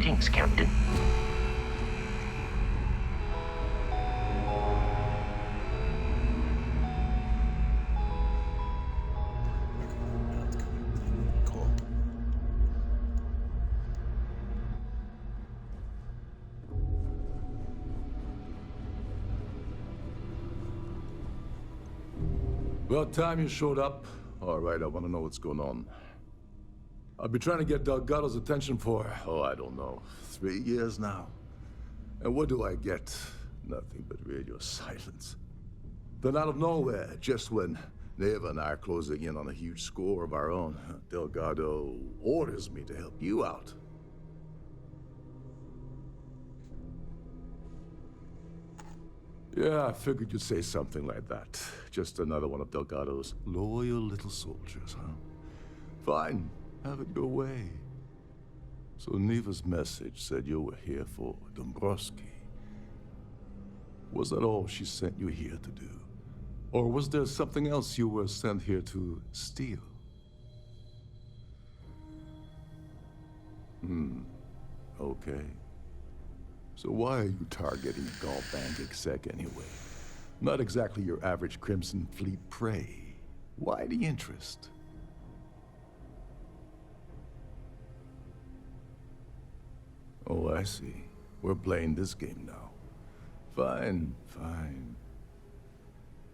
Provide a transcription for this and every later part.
Greetings, Captain. Cool. About time you showed up. All right, I want to know what's going on. I've been trying to get Delgado's attention for, I don't know, 3 years now. And what do I get? Nothing but radio silence. Then out of nowhere, just when Neva and I are closing in on a huge score of our own, Delgado orders me to help you out. Yeah, I figured you'd say something like that. Just another one of Delgado's loyal little soldiers, huh? Fine, have it your way. So Neva's message said you were here for Dombrowski. Was that all she sent you here to do? Or was there something else you were sent here to steal? Okay. So why are you targeting Galbank exec anyway? Not exactly your average Crimson Fleet prey. Why the interest? Oh, I see. We're playing this game now. Fine, fine.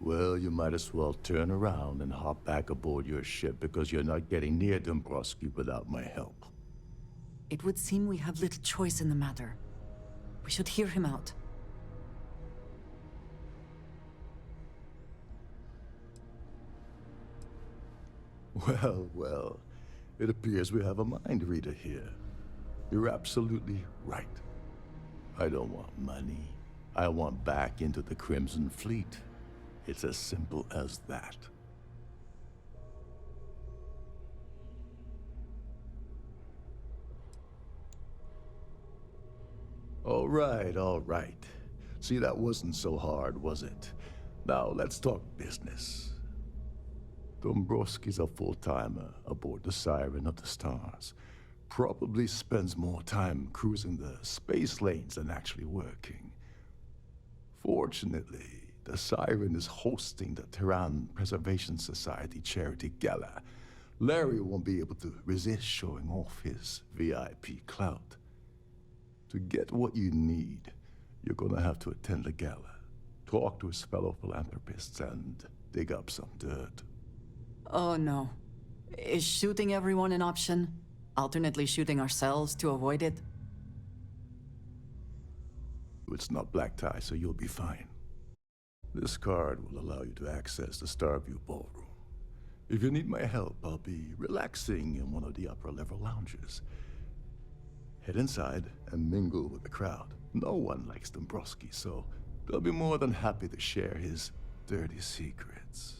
Well, you might as well turn around and hop back aboard your ship because you're not getting near Dombrowski without my help. It would seem we have little choice in the matter. We should hear him out. Well, well. It appears we have a mind reader here. You're absolutely right. I don't want money. I want back into the Crimson Fleet. It's as simple as that. All right, all right. See, that wasn't so hard, was it? Now, let's talk business. Dombrowski's a full-timer aboard the Siren of the Stars. Probably spends more time cruising the space lanes than actually working. Fortunately, the Siren is hosting the Terran Preservation Society charity gala. Larry won't be able to resist showing off his VIP clout. To get what you need, you're gonna have to attend the gala, talk to his fellow philanthropists, and dig up some dirt. Oh no. Is shooting everyone an option? Alternately shooting ourselves to avoid it? It's not black tie, so you'll be fine. This card will allow you to access the Starview Ballroom. If you need my help, I'll be relaxing in one of the upper-level lounges. Head inside and mingle with the crowd. No one likes Dombrowski, so they'll be more than happy to share his dirty secrets.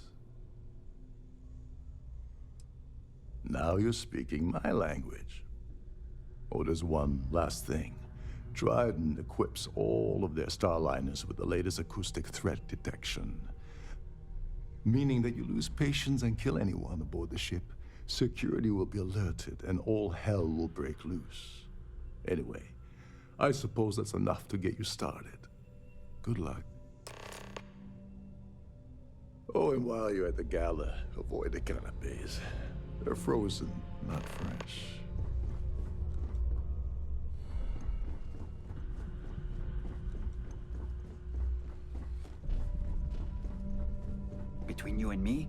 Now you're speaking my language. Oh, there's one last thing. Dryden equips all of their starliners with the latest acoustic threat detection. Meaning that you lose patience and kill anyone aboard the ship, security will be alerted and all hell will break loose. Anyway, I suppose that's enough to get you started. Good luck. Oh, and while you're at the gala, avoid the canapes. They're frozen, not fresh. Between you and me,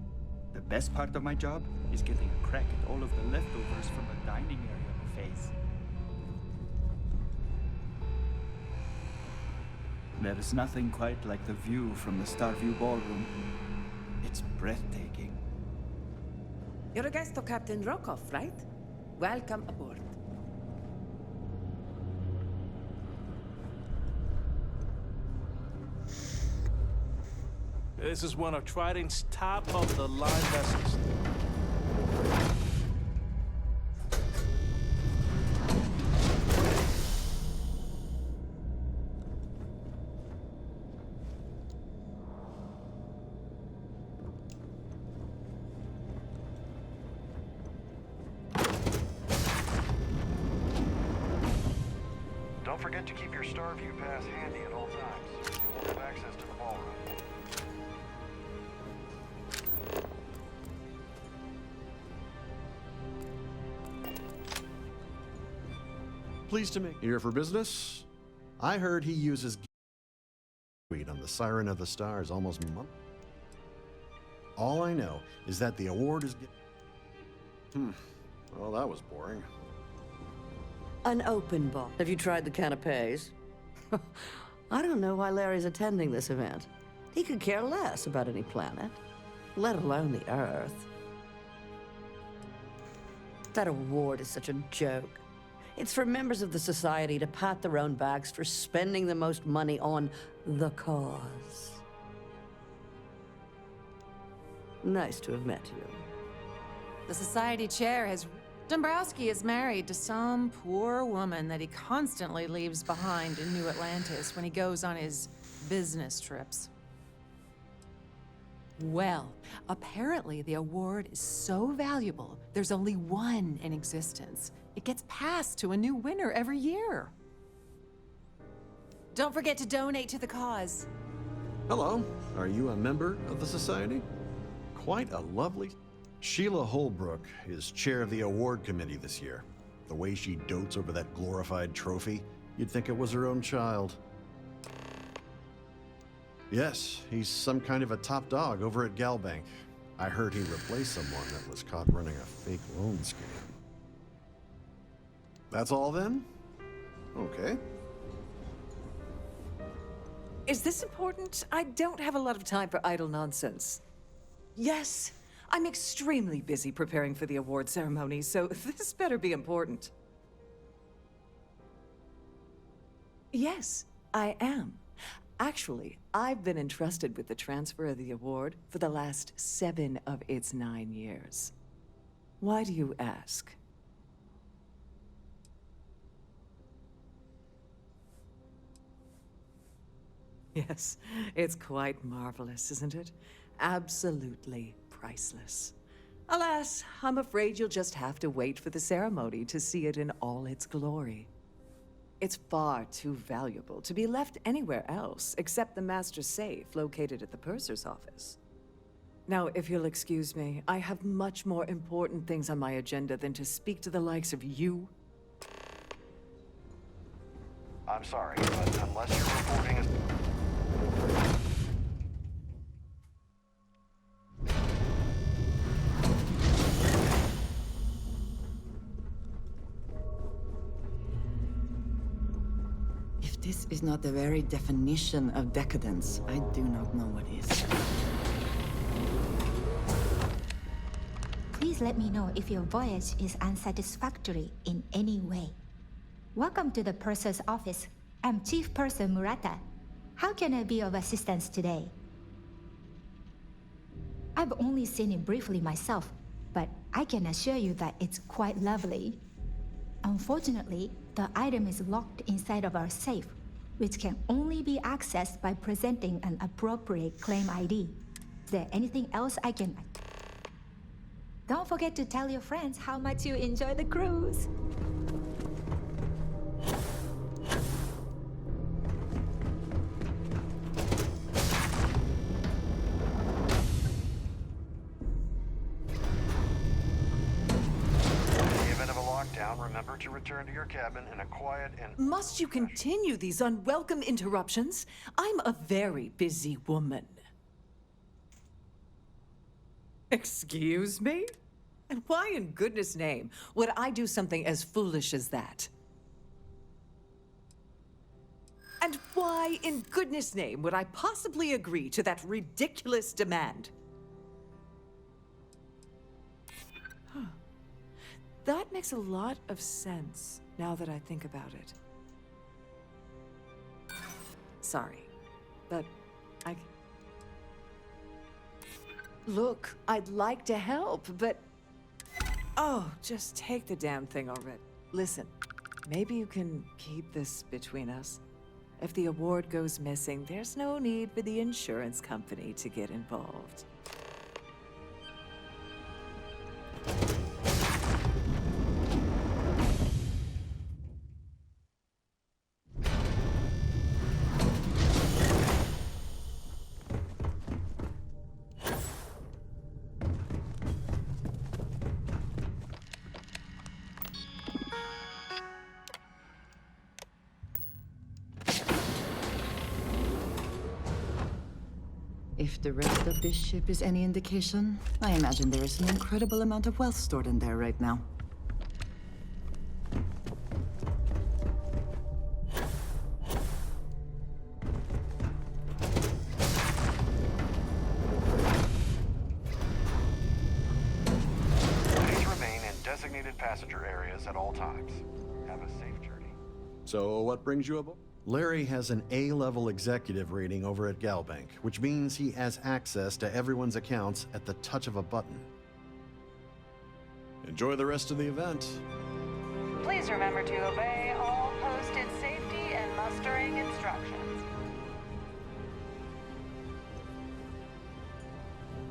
the best part of my job is getting a crack at all of the leftovers from the dining area buffets. There is nothing quite like the view from the Starview Ballroom. It's breathtaking. You're a guest of Captain Rokov, right? Welcome aboard. This is one of Trident's top-of-the-line vessels. Don't forget to keep your Starview pass handy at all times. You won't have access to the ballroom. Pleased to meet. Here for business? I heard he uses on the Siren of the Stars almost month. All I know is that the award is. Well, that was boring. An open bar. Have you tried the canapes? I don't know why Larry's attending this event. He could care less about any planet, let alone the Earth. That award is such a joke. It's for members of the Society to pat their own backs for spending the most money on the cause. Nice to have met you. The Society chair has... Dombrowski is married to some poor woman that he constantly leaves behind in New Atlantis when he goes on his business trips. Well, apparently the award is so valuable, there's only one in existence. It gets passed to a new winner every year. Don't forget to donate to the cause. Hello. Are you a member of the Society? Quite a lovely... Sheila Holbrook is chair of the award committee this year. The way she dotes over that glorified trophy, you'd think it was her own child. Yes, he's some kind of a top dog over at Galbank. I heard he replaced someone that was caught running a fake loan scheme. That's all then? Okay. Is this important? I don't have a lot of time for idle nonsense. Yes, I'm extremely busy preparing for the award ceremony, so this better be important. Yes, I am. Actually, I've been entrusted with the transfer of the award for the last 7 of its 9 years. Why do you ask? Yes, it's quite marvelous, isn't it? Absolutely priceless. Alas, I'm afraid you'll just have to wait for the ceremony to see it in all its glory. It's far too valuable to be left anywhere else except the master safe located at the purser's office. Now, if you'll excuse me, I have much more important things on my agenda than to speak to the likes of you. I'm sorry, but unless you're reporting as... If this is not the very definition of decadence, I do not know what is. Please let me know if your voyage is unsatisfactory in any way. Welcome to the purser's office. I'm Chief Purser Murata. How can I be of assistance today? I've only seen it briefly myself, but I can assure you that it's quite lovely. Unfortunately, the item is locked inside of our safe, which can only be accessed by presenting an appropriate claim ID. Is there anything else I can... Don't forget to tell your friends how much you enjoy the cruise. Remember to return to your cabin in a quiet and... Must you continue these unwelcome interruptions? I'm a very busy woman. Excuse me? And why in goodness name would I do something as foolish as that? And why in goodness name would I possibly agree to that ridiculous demand? That makes a lot of sense, now that I think about it. Sorry, but I... Look, I'd like to help, but... Oh, just take the damn thing already. Listen, maybe you can keep this between us. If the award goes missing, there's no need for the insurance company to get involved. If the rest of this ship is any indication, I imagine there is an incredible amount of wealth stored in there right now. Please remain in designated passenger areas at all times. Have a safe journey. So, what brings you aboard? Larry has an A-level executive rating over at Galbank, which means he has access to everyone's accounts at the touch of a button. Enjoy the rest of the event. Please remember to obey all posted safety and mustering instructions.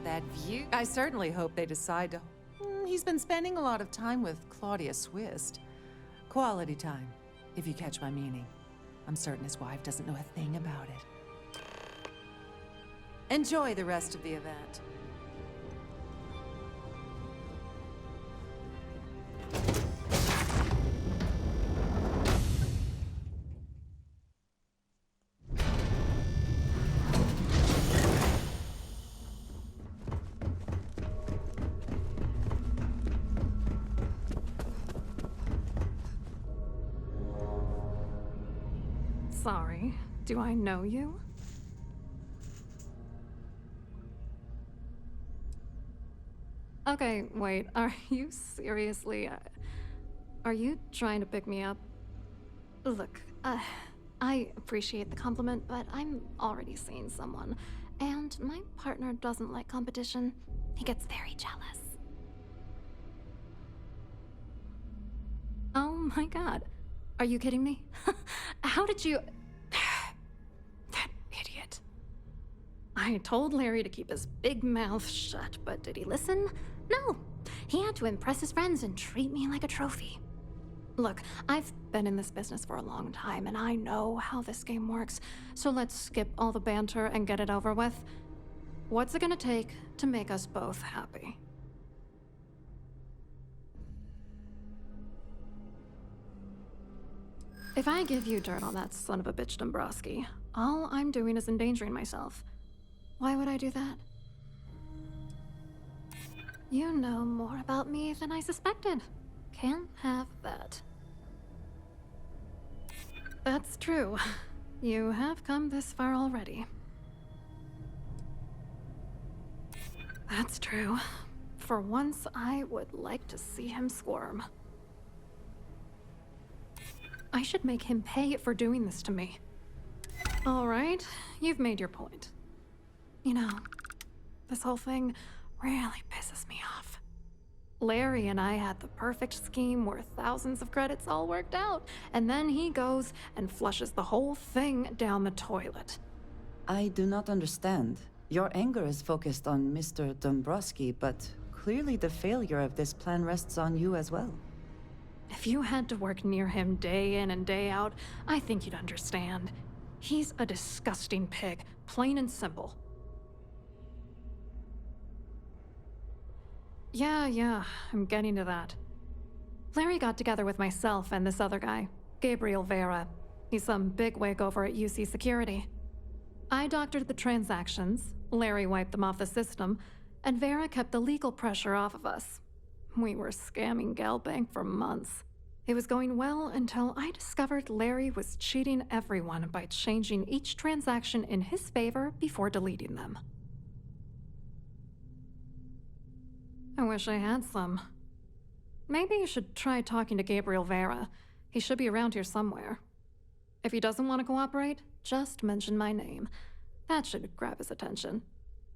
That view. I certainly hope they decide to. He's been spending a lot of time with Claudia Swist. Quality time, if you catch my meaning. I'm certain his wife doesn't know a thing about it. Enjoy the rest of the event. Sorry, do I know you? Okay, wait, are you seriously... are you trying to pick me up? Look, I appreciate the compliment, but I'm already seeing someone, and my partner doesn't like competition. He gets very jealous. Oh my god. Are you kidding me? How did you... That idiot. I told Larry to keep his big mouth shut, but did he listen? No. He had to impress his friends and treat me like a trophy. Look, I've been in this business for a long time, and I know how this game works, so let's skip all the banter and get it over with. What's it gonna take to make us both happy? If I give you dirt on that son of a bitch Dombrowski, all I'm doing is endangering myself. Why would I do that? You know more about me than I suspected. Can't have that. That's true. You have come this far already. That's true. For once, I would like to see him squirm. I should make him pay for doing this to me. All right, you've made your point. You know, this whole thing really pisses me off. Larry and I had the perfect scheme where thousands of credits all worked out, and then he goes and flushes the whole thing down the toilet. I do not understand. Your anger is focused on Mr. Dombrowski, but clearly the failure of this plan rests on you as well. If you had to work near him day in and day out, I think you'd understand. He's a disgusting pig, plain and simple. Yeah, I'm getting to that. Larry got together with myself and this other guy, Gabriel Vera. He's some bigwig over at UC Security. I doctored the transactions, Larry wiped them off the system, and Vera kept the legal pressure off of us. We were scamming Galbank for months. It was going well until I discovered Larry was cheating everyone by changing each transaction in his favor before deleting them. I wish I had some. Maybe you should try talking to Gabriel Vera. He should be around here somewhere. If he doesn't want to cooperate, just mention my name. That should grab his attention.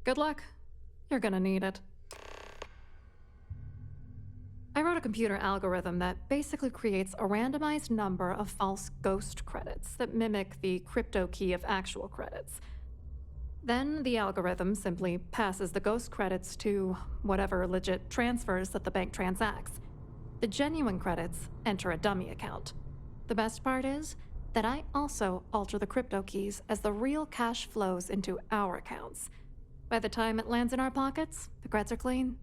Good luck. You're gonna need it. I wrote a computer algorithm that basically creates a randomized number of false ghost credits that mimic the crypto key of actual credits. Then the algorithm simply passes the ghost credits to whatever legit transfers that the bank transacts. The genuine credits enter a dummy account. The best part is that I also alter the crypto keys as the real cash flows into our accounts. By the time it lands in our pockets, the creds are clean.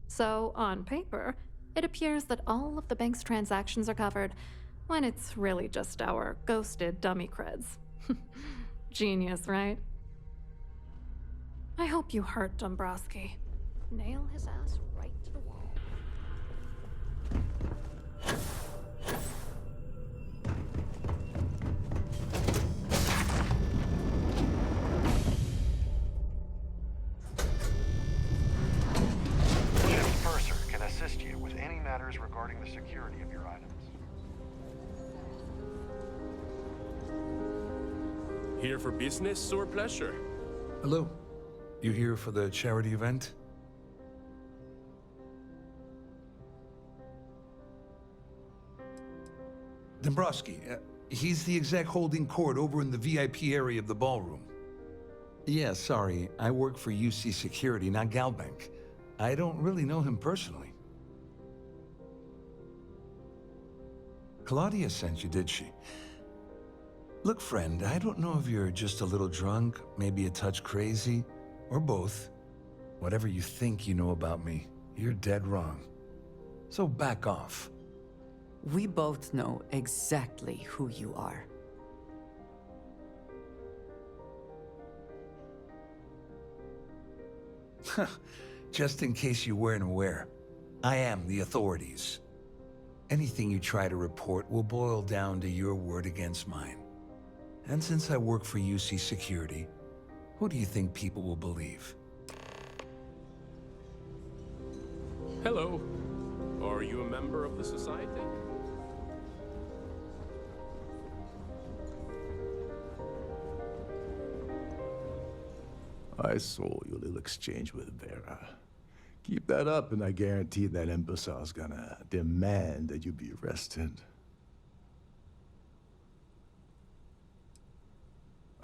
So, on paper, it appears that all of the bank's transactions are covered, when it's really just our ghosted dummy creds. Genius, right? I hope you hurt Dombrowski. Nail his ass right to the wall. Ship's purser can assist you with any matters regarding the security of your items. Here for business or pleasure? Hello. You here for the charity event? Dombrowski, he's the exec holding court over in the VIP area of the ballroom. Yeah, sorry. I work for UC Security, not Galbank. I don't really know him personally. Claudia sent you, did she? Look, friend, I don't know if you're just a little drunk, maybe a touch crazy, or both. Whatever you think you know about me, you're dead wrong. So back off. We both know exactly who you are. Just in case you weren't aware, I am the authorities. Anything you try to report will boil down to your word against mine. And since I work for UC Security, who do you think people will believe? Hello. Are you a member of the society? I saw your little exchange with Vera. Keep that up, and I guarantee that imbecile's gonna demand that you be arrested.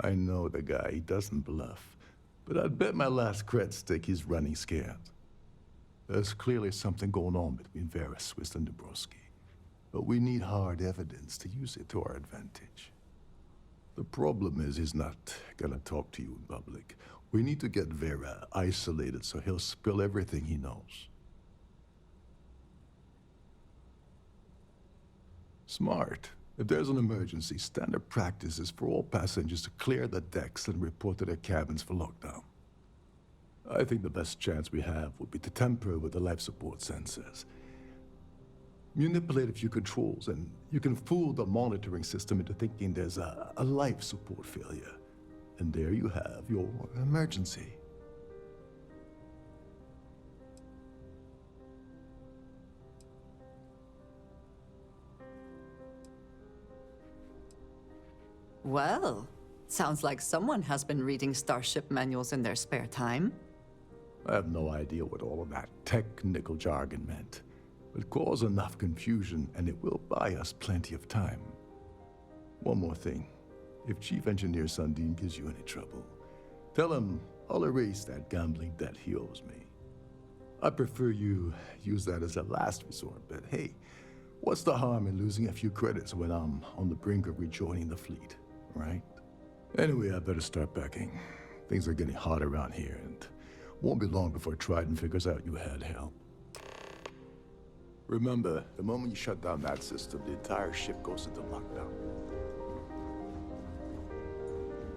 I know the guy, he doesn't bluff, but I'd bet my last cred stick he's running scared. There's clearly something going on between Vera, Swiss, and Dombrowski, but we need hard evidence to use it to our advantage. The problem is he's not gonna talk to you in public. We need to get Vera isolated so he'll spill everything he knows. Smart. If there's an emergency, standard practice is for all passengers to clear the decks and report to their cabins for lockdown. I think the best chance we have would be to tamper with the life support sensors. Manipulate a few controls, and you can fool the monitoring system into thinking there's a life support failure. And there you have your emergency. Well, sounds like someone has been reading Starship manuals in their spare time. I have no idea what all of that technical jargon meant, but cause enough confusion and it will buy us plenty of time. One more thing. If Chief Engineer Sundin gives you any trouble, tell him I'll erase that gambling debt he owes me. I prefer you use that as a last resort, but hey, what's the harm in losing a few credits when I'm on the brink of rejoining the fleet, right? Anyway, I better start packing. Things are getting hot around here, and won't be long before Trident figures out you had help. Remember, the moment you shut down that system, the entire ship goes into lockdown.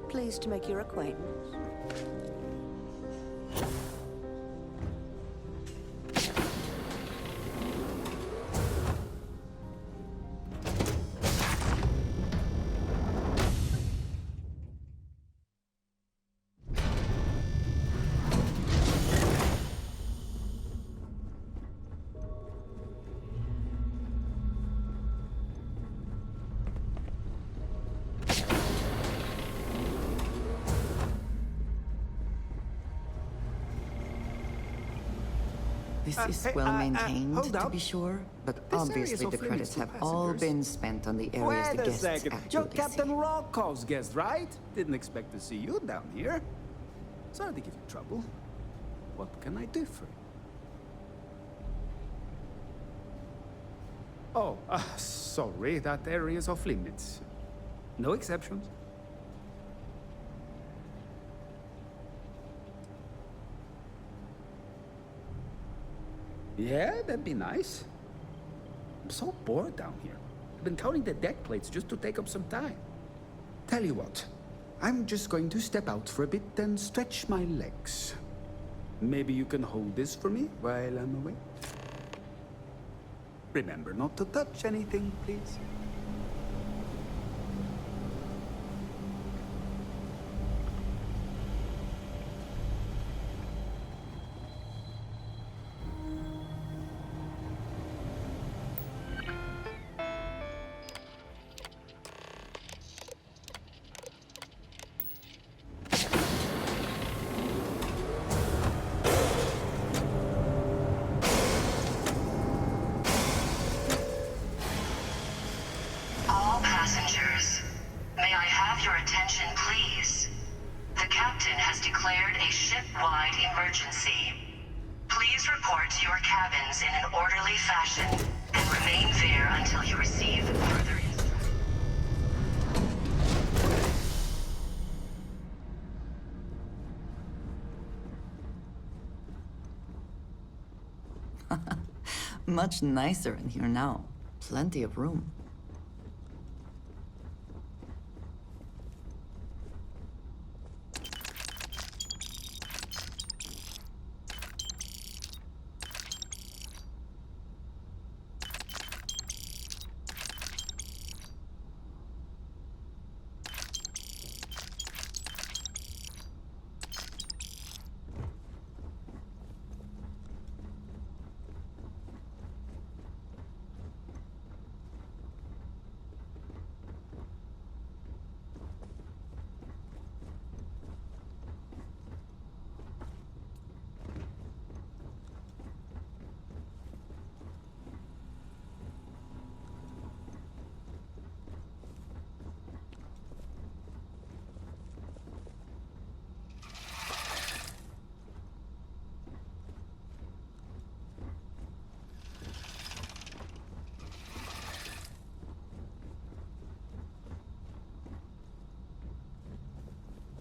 Pleased to make your acquaintance. This is well maintained, to be sure, but obviously the credits have all been spent on the areas the guests actually You're Captain see. Rocko's guest, right? Didn't expect to see you down here. Sorry to give you trouble. What can I do for you? Oh, sorry, that area is off limits. No exceptions. Yeah, that'd be nice. I'm so bored down here. I've been counting the deck plates just to take up some time. Tell you what, I'm just going to step out for a bit and stretch my legs. Maybe you can hold this for me while I'm away? Remember not to touch anything, please. All passengers, may I have your attention, please? The captain has declared a ship-wide emergency. Please report to your cabins in an orderly fashion and remain there until you receive further instructions. Much nicer in here now. Plenty of room.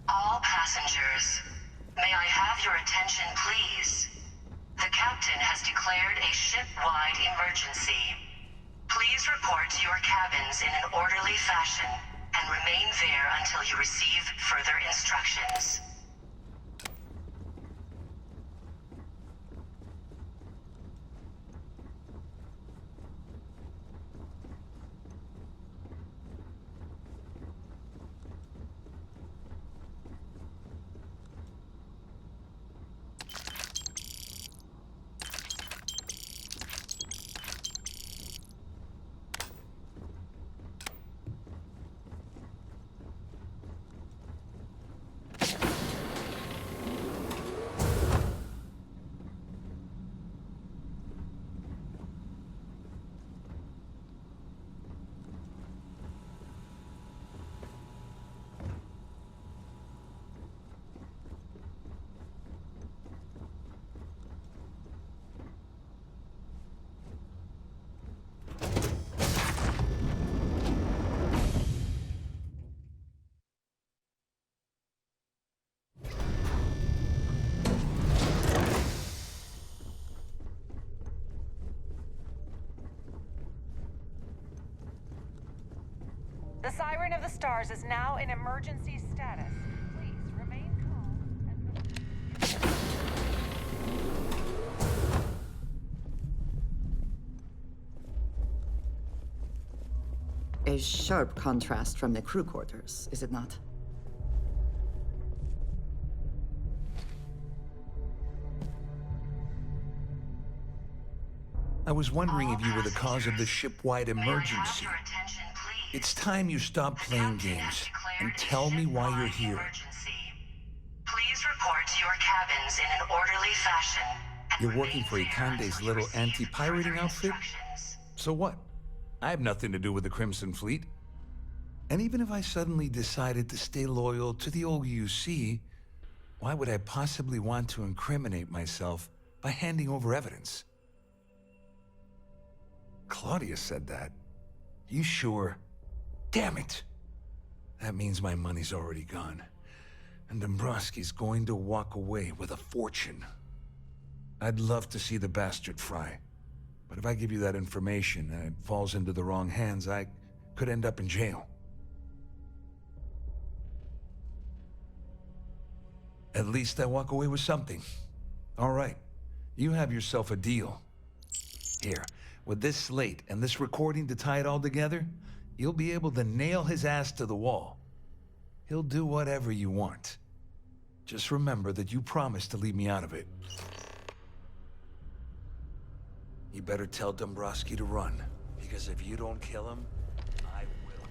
All passengers, may I have your attention, please? The captain has declared a ship-wide emergency. Please report to your cabins in an orderly fashion and remain there until you receive further instructions. The Siren of the Stars is now in emergency status. Please remain calm and... A sharp contrast from the crew quarters, is it not? I was wondering if you were the cause of the ship-wide emergency. It's time you stop playing games and tell me why you're here. Please report to your cabins in an orderly fashion. You're working for Ikande's little anti-pirating outfit? So what? I have nothing to do with the Crimson Fleet. And even if I suddenly decided to stay loyal to the old UC, why would I possibly want to incriminate myself by handing over evidence? Claudia said that. You sure? Damn it! That means my money's already gone. And Dombrowski's going to walk away with a fortune. I'd love to see the bastard fry. But if I give you that information and it falls into the wrong hands, I could end up in jail. At least I walk away with something. All right, you have yourself a deal. Here, with this slate and this recording to tie it all together, you'll be able to nail his ass to the wall. He'll do whatever you want. Just remember that you promised to leave me out of it. You better tell Dombrowski to run, because if you don't kill him, I will.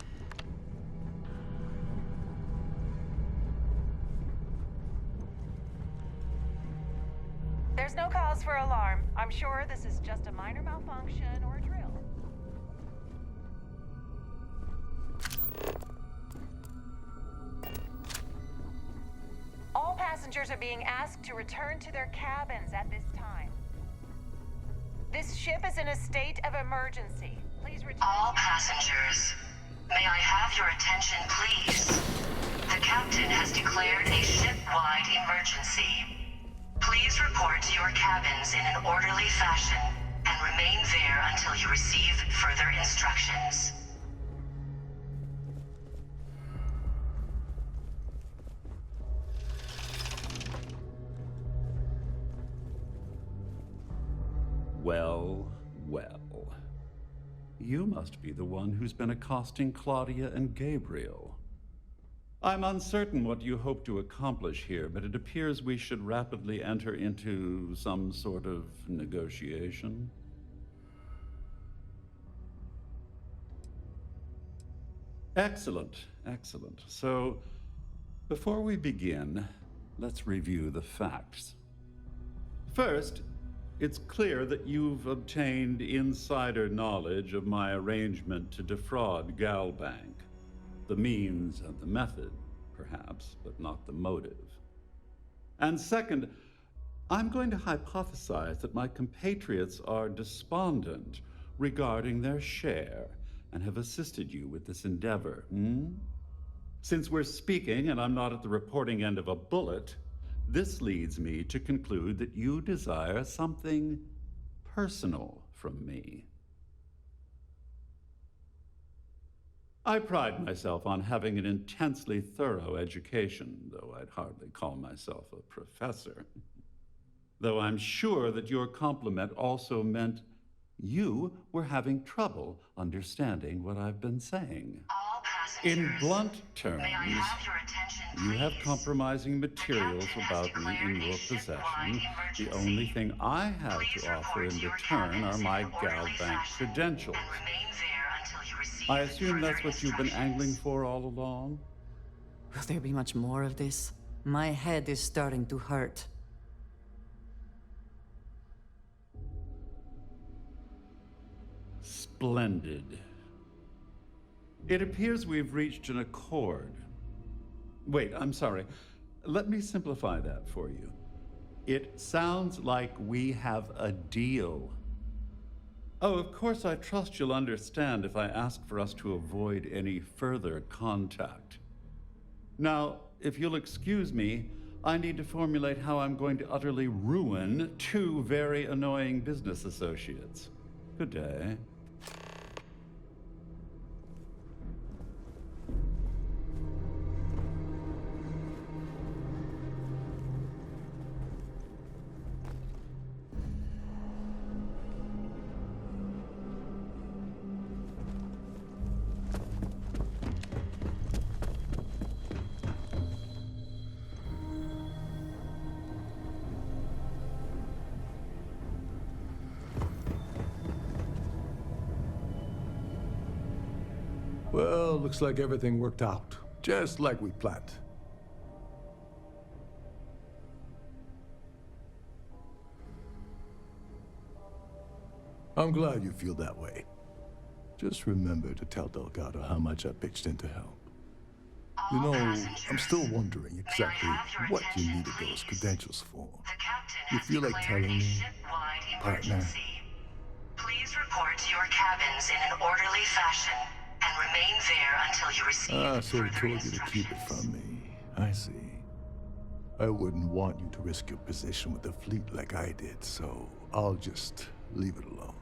There's no cause for alarm. I'm sure this is just a minor malfunction or a drill. All passengers are being asked to return to their cabins at this time. This ship is in a state of emergency. Please return. All passengers, may I have your attention, please? The captain has declared a ship-wide emergency. Please report to your cabins in an orderly fashion and remain there until you receive further instructions. Well, well. You must be the one who's been accosting Claudia and Gabriel. I'm uncertain what you hope to accomplish here, but it appears we should rapidly enter into some sort of negotiation. Excellent, excellent. So, before we begin, let's review the facts. First, it's clear that you've obtained insider knowledge of my arrangement to defraud Galbank. The means and the method, perhaps, but not the motive. And second, I'm going to hypothesize that my compatriots are despondent regarding their share and have assisted you with this endeavor. Since we're speaking and I'm not at the reporting end of a bullet, this leads me to conclude that you desire something personal from me. I pride myself on having an intensely thorough education, though I'd hardly call myself a professor. Though I'm sure that your compliment also meant you were having trouble understanding what I've been saying. In blunt terms, you have compromising materials about me in your possession. The only thing I have to offer in return are my Galbank credentials. I assume that's what you've been angling for all along? Will there be much more of this? My head is starting to hurt. Splendid. It appears we've reached an accord. Wait, I'm sorry. Let me simplify that for you. It sounds like we have a deal. Oh, of course, I trust you'll understand if I ask for us to avoid any further contact. Now, if you'll excuse me, I need to formulate how I'm going to utterly ruin two very annoying business associates. Good day. Well, looks like everything worked out, just like we planned. I'm glad you feel that way. Just remember to tell Delgado how much I pitched in to help. You know, I'm still wondering exactly what you needed those credentials for. You feel like telling me, partner? Please report to your cabins in an orderly fashion and remain there until you receive So he told you to keep it from me. I see. I wouldn't want you to risk your position with the fleet like I did, so I'll just leave it alone.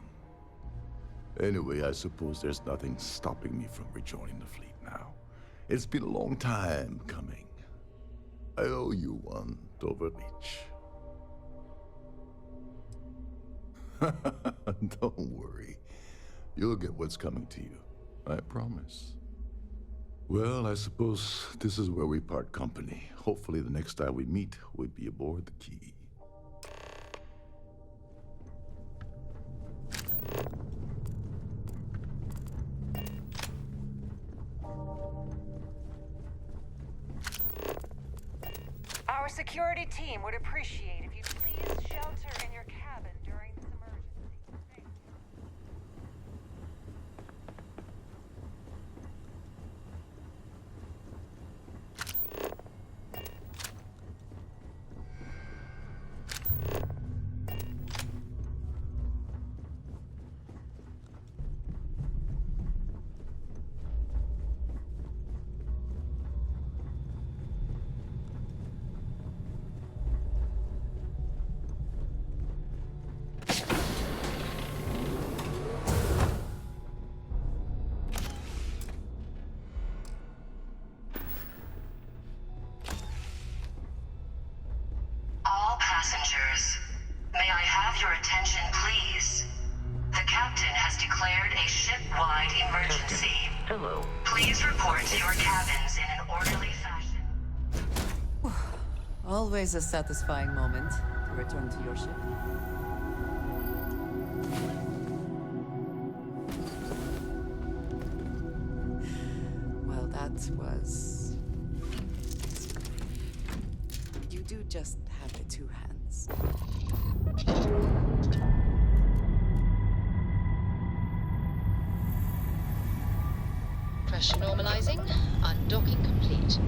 Anyway, I suppose there's nothing stopping me from rejoining the fleet now. It's been a long time coming. I owe you one, Overreach. Don't worry. You'll get what's coming to you. I promise. Well, I suppose this is where we part company. Hopefully the next time we meet, we'll be aboard the Key. Our security team would appreciate if you please shelter in your cabin during this emergency. Thank you. All passengers, may I have your attention, please? The captain has declared a ship-wide emergency. Hello. Please report to your cabins in an orderly fashion. Always a satisfying moment to return to your ship. Well, that was... You do just have the two hands. Pressure normalizing. Undocking complete.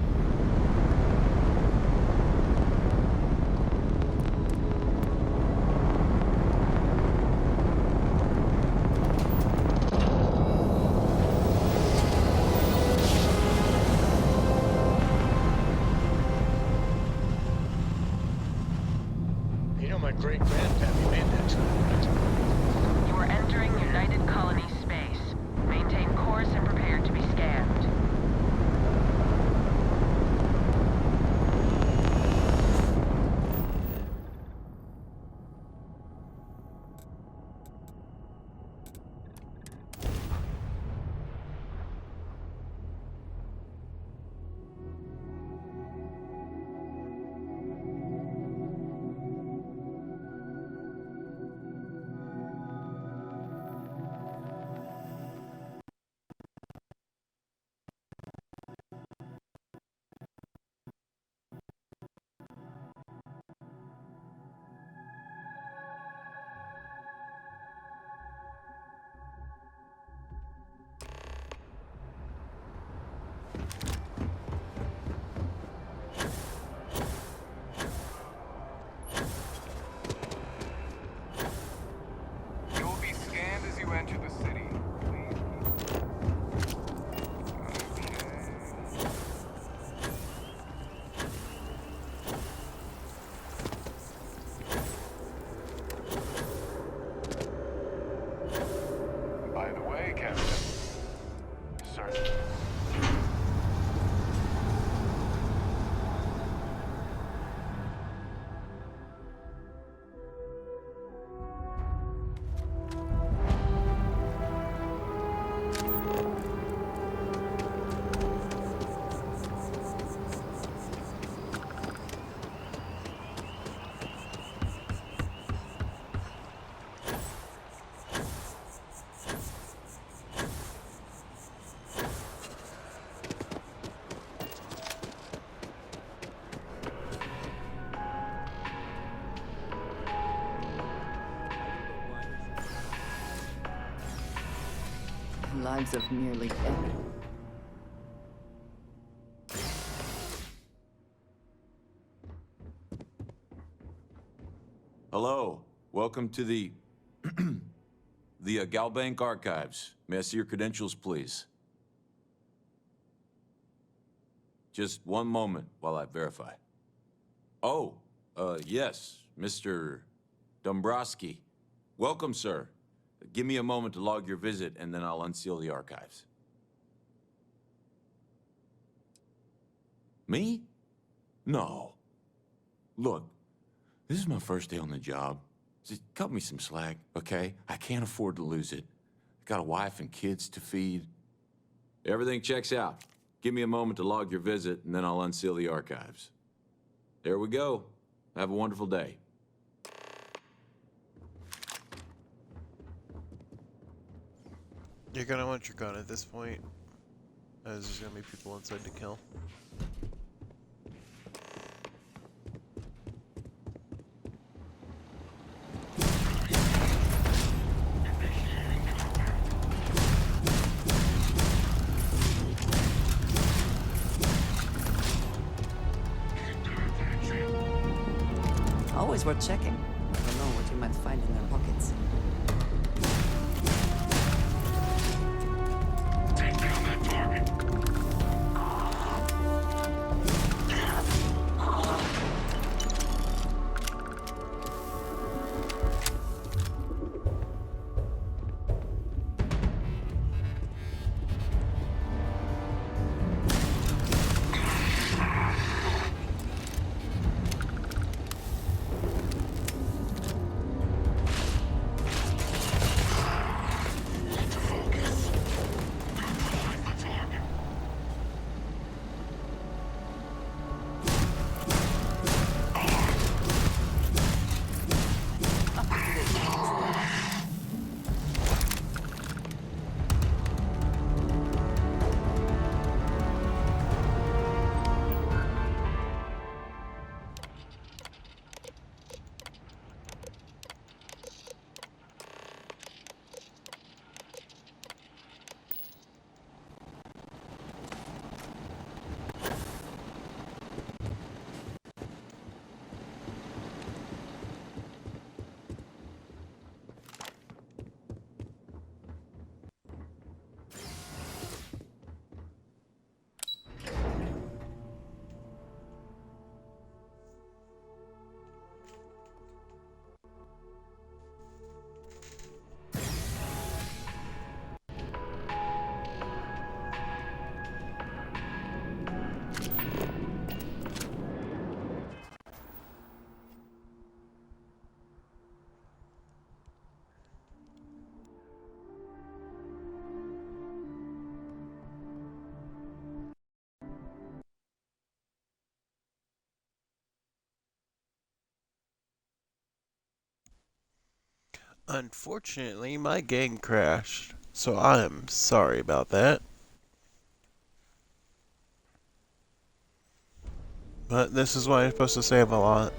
You know, my great-grandpappy made that trip. You are entering United Colony space. Maintain course and prepare to be scanned. You will be scanned as you enter the city. Please. Okay. By the way, Captain. Sir. Lives of nearly everyone. Hello. Welcome to the Galbank Archives. May I see your credentials, please? Just one moment while I verify. Oh, yes, Mr. Dombrowski. Welcome, sir. Give me a moment to log your visit, and then I'll unseal the archives. Me? No. Look, this is my first day on the job. Just cut me some slack, okay? I can't afford to lose it. I got a wife and kids to feed. Everything checks out. Give me a moment to log your visit, and then I'll unseal the archives. There we go. Have a wonderful day. You're gonna want your gun at this point, as there's gonna be people inside to kill. Always worth checking. I don't know what you might find in their pockets. Take down that target. Unfortunately, my game crashed, so I am sorry about that. But this is why you're supposed to save a lot.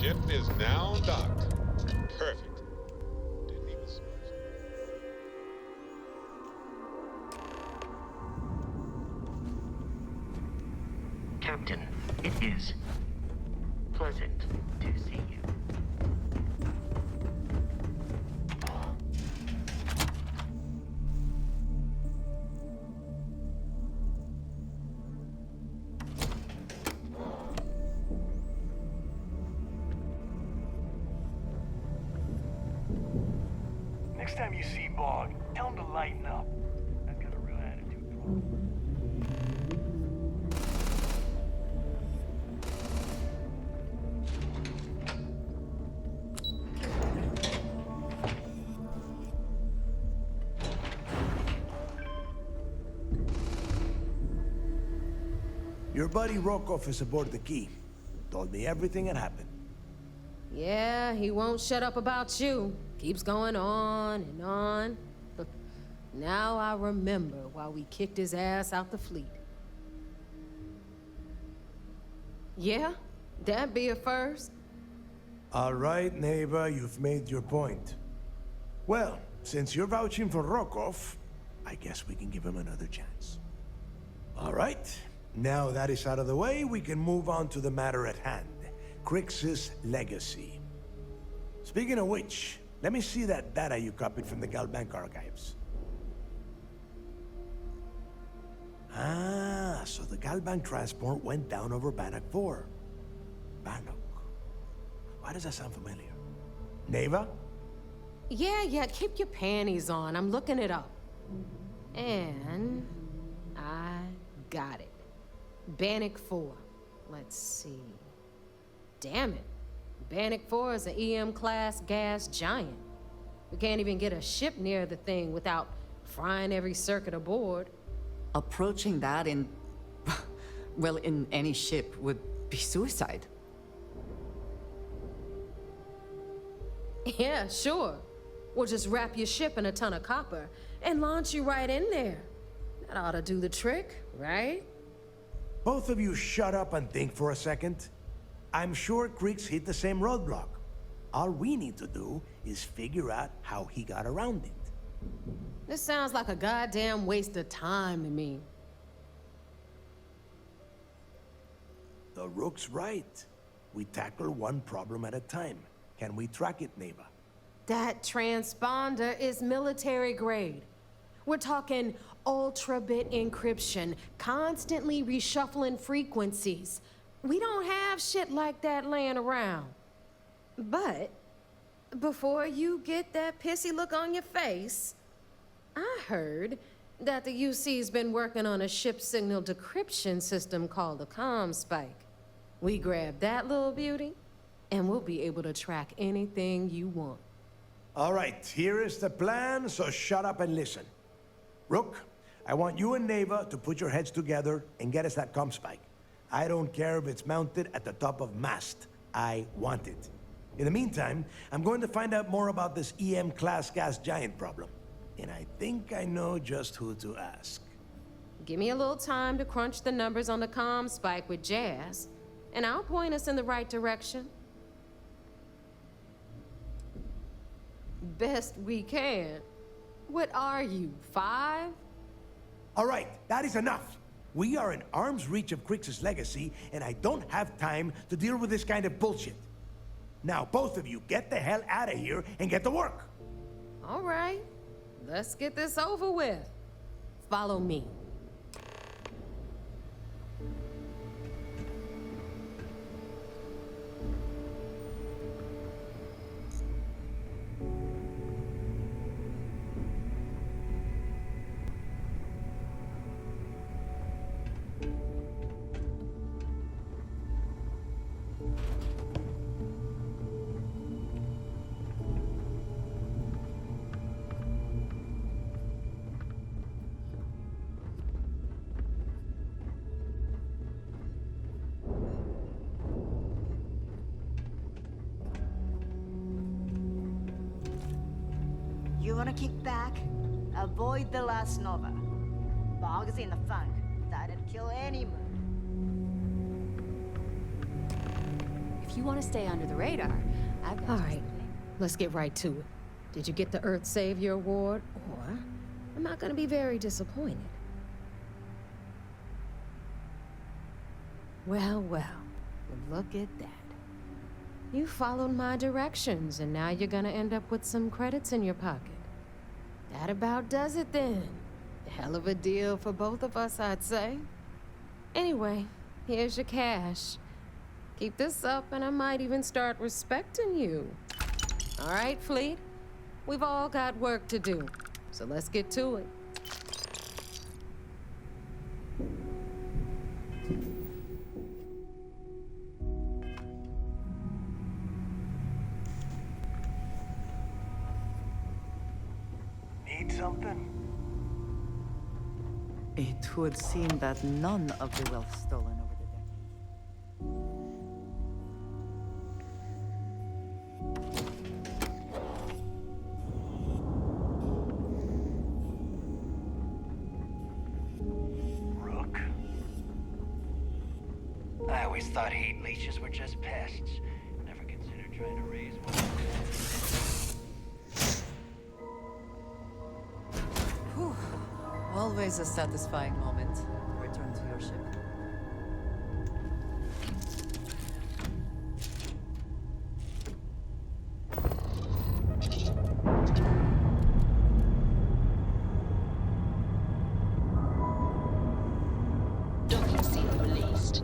ship is now docked. Perfect. Didn't even snooze. Captain, it is pleasant to see you. Next time you see Bog, tell him to lighten up. I've got a real attitude for him. Your buddy Rokov is aboard the Key. Told me everything that happened. Yeah, he won't shut up about you. Keeps going on and on. Now I remember why we kicked his ass out the fleet. Yeah, that'd be a first. All right, neighbor, you've made your point. Well, since you're vouching for Rokov, I guess we can give him another chance. All right, now that is out of the way, we can move on to the matter at hand. Crix's legacy. Speaking of which, let me see that data you copied from the Galbank archives. Ah, so the Galbank transport went down over Bannock 4. Bannock. Why does that sound familiar? Neva? Yeah, keep your panties on. I'm looking it up. And I got it. Bannock 4. Let's see. Damn it. Bannock 4 is an EM-class gas giant. We can't even get a ship near the thing without frying every circuit aboard. Approaching that in... well, in any ship would be suicide. Yeah, sure. We'll just wrap your ship in a ton of copper and launch you right in there. That ought to do the trick, right? Both of you shut up and think for a second. I'm sure Crix hit the same roadblock. All we need to do is figure out how he got around it. This sounds like a goddamn waste of time to me. The Rook's right. We tackle one problem at a time. Can we track it, Neva? That transponder is military grade. We're talking ultra-bit encryption, constantly reshuffling frequencies. We don't have shit like that laying around. But before you get that pissy look on your face, I heard that the UC's been working on a ship signal decryption system called the ComSpike. We grab that little beauty, and we'll be able to track anything you want. All right, here is the plan, so shut up and listen. Rook, I want you and Neva to put your heads together and get us that ComSpike. I don't care if it's mounted at the top of mast. I want it. In the meantime, I'm going to find out more about this EM-class gas giant problem. And I think I know just who to ask. Give me a little time to crunch the numbers on the ComSpike with Jazz, and I'll point us in the right direction. Best we can. What are you, 5? All right, that is enough. We are in arm's reach of Crix's legacy, and I don't have time to deal with this kind of bullshit. Now, both of you, get the hell out of here and get to work. All right, let's get this over with. Follow me. You wanna kick back? Avoid the last Nova. Bog's in the funk. That'd kill any moon. If if you want to stay under the radar, I've got... All right, let's get right to it. Did you get the Earth Savior Award, or I'm not gonna be very disappointed? Well, look at that. You followed my directions, and now you're gonna end up with some credits in your pocket. That about does it then. Hell of a deal for both of us, I'd say. Anyway, here's your cash. Keep this up, and I might even start respecting you. All right, Fleet? We've all got work to do, so let's get to it. Need something? It would seem that none of the wealth stolen over the decades. Rook. I always thought hate leeches were just pests. Never considered trying to raise one. Whew. Always a satisfying moment to return to your ship. Docking seal released.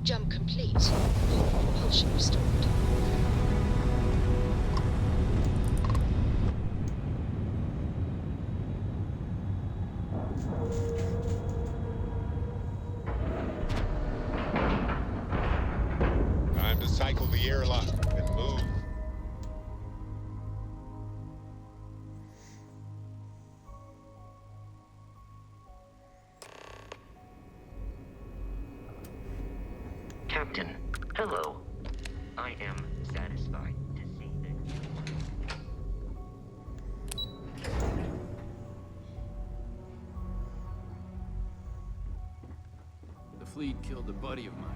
Jump complete. Propulsion restored. Time to cycle the airlock and move. Captain, hello. I am satisfied to see that. The fleet killed a buddy of mine.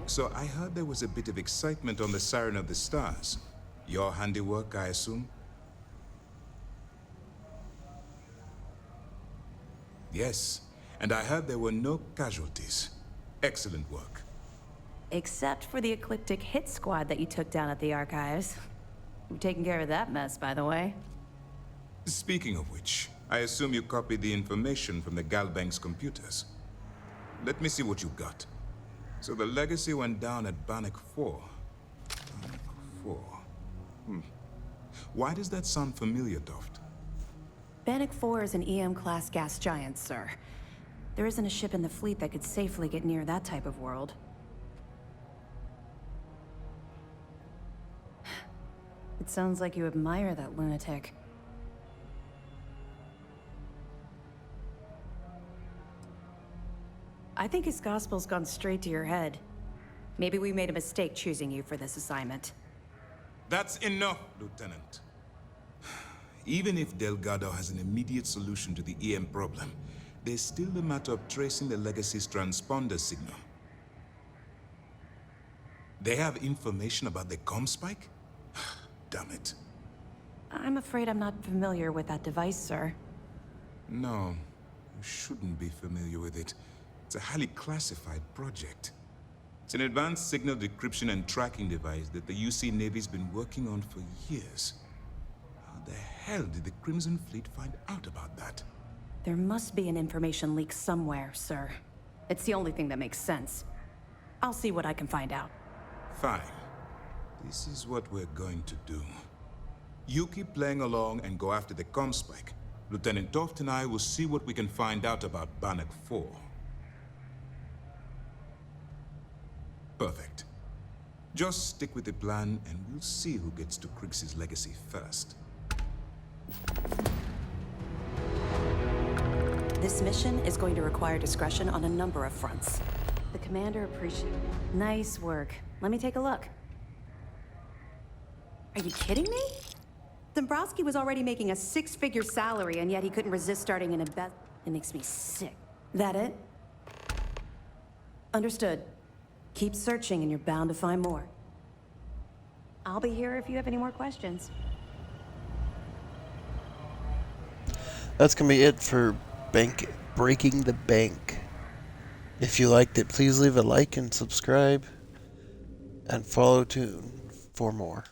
So I heard there was a bit of excitement on the Siren of the Stars. Your handiwork, I assume? Yes, and I heard there were no casualties. Excellent work. Except for the eclectic hit squad that you took down at the archives. You've taken care of that mess, by the way. Speaking of which, I assume you copied the information from the Galbank's computers. Let me see what you got. So the legacy went down at Bannock 4. Bannock 4. Why does that sound familiar, Doft? Bannock 4 is an EM-class gas giant, sir. There isn't a ship in the fleet that could safely get near that type of world. It sounds like you admire that lunatic. I think his gospel's gone straight to your head. Maybe we made a mistake choosing you for this assignment. That's enough, Lieutenant. Even if Delgado has an immediate solution to the EM problem, there's still the matter of tracing the Legacy's transponder signal. They have information about the comm spike? Damn it. I'm afraid I'm not familiar with that device, sir. No, you shouldn't be familiar with it. It's a highly classified project. It's an advanced signal decryption and tracking device that the UC Navy's been working on for years. How the hell did the Crimson Fleet find out about that? There must be an information leak somewhere, sir. It's the only thing that makes sense. I'll see what I can find out. Fine. This is what we're going to do. You keep playing along and go after the comm spike. Lieutenant Toft and I will see what we can find out about Bannock 4. Perfect. Just stick with the plan and we'll see who gets to Krix's legacy first. This mission is going to require discretion on a number of fronts. The commander appreciates it. Nice work. Let me take a look. Are you kidding me? Dombrowski was already making a 6-figure salary, and yet he couldn't resist starting an invest. It makes me sick. That it? Understood. Keep searching, and you're bound to find more. I'll be here if you have any more questions. That's gonna be it for Breaking the Bank. If you liked it, please leave a like and subscribe, and follow Tune for more.